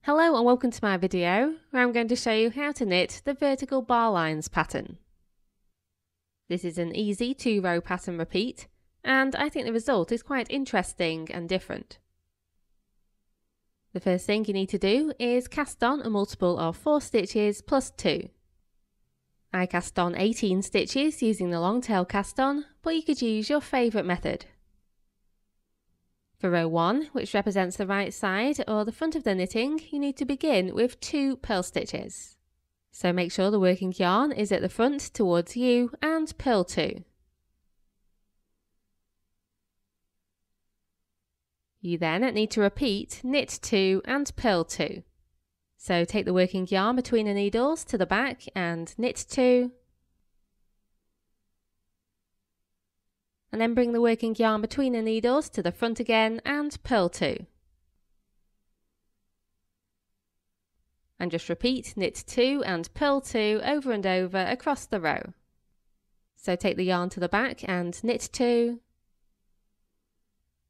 Hello and welcome to my video where I'm going to show you how to knit the vertical bar lines pattern. This is an easy 2-row pattern repeat and I think the result is quite interesting and different. The first thing you need to do is cast on a multiple of 4 stitches plus 2. I cast on 18 stitches using the long tail cast on, but you could use your favourite method. For row 1, which represents the right side or the front of the knitting, you need to begin with 2 purl stitches. So make sure the working yarn is at the front towards you and purl 2. You then need to repeat knit 2 and purl 2. So take the working yarn between the needles to the back and knit 2. And then bring the working yarn between the needles to the front again and purl 2. And just repeat knit 2 and purl 2 over and over across the row. So take the yarn to the back and knit 2.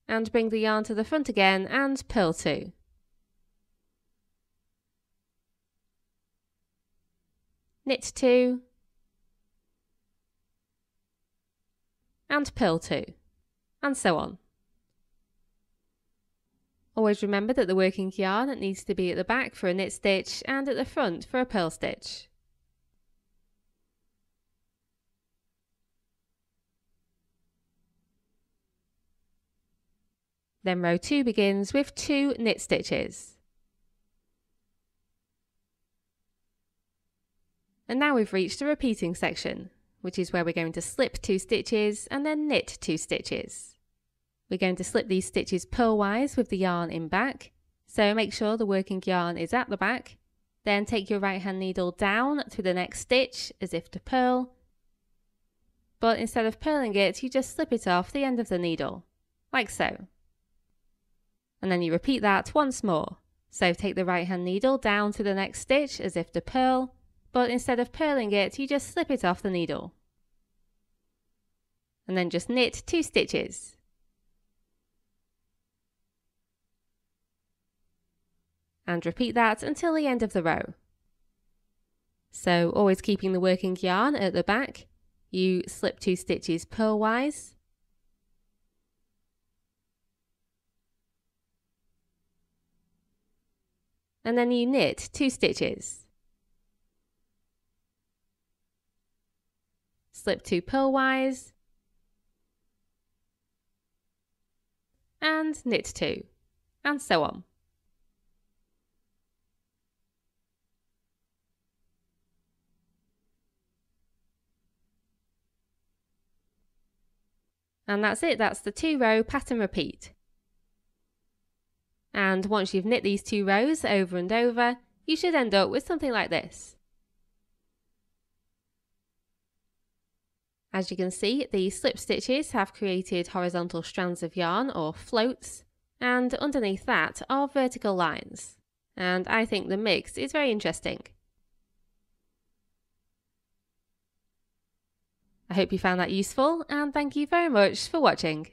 And bring the yarn to the front again and purl 2. Knit 2. And purl 2, and so on. Always remember that the working yarn needs to be at the back for a knit stitch and at the front for a purl stitch. Then row 2 begins with 2 knit stitches. And now we've reached the repeating section, which is where we're going to slip 2 stitches and then knit 2 stitches. We're going to slip these stitches purlwise with the yarn in back, so make sure the working yarn is at the back. Then take your right hand needle down to the next stitch as if to purl, but instead of purling it, you just slip it off the end of the needle, like so. And then you repeat that once more. So take the right hand needle down to the next stitch as if to purl, but instead of purling it, you just slip it off the needle. And then just knit 2 stitches. And repeat that until the end of the row. So always keeping the working yarn at the back, you slip 2 stitches purlwise. And then you knit 2 stitches. Slip 2 purlwise, and knit 2, and so on. And that's it, that's the 2-row pattern repeat. And once you've knit these 2 rows over and over, you should end up with something like this. As you can see, the slip stitches have created horizontal strands of yarn or floats, and underneath that are vertical lines. And I think the mix is very interesting. I hope you found that useful, and thank you very much for watching.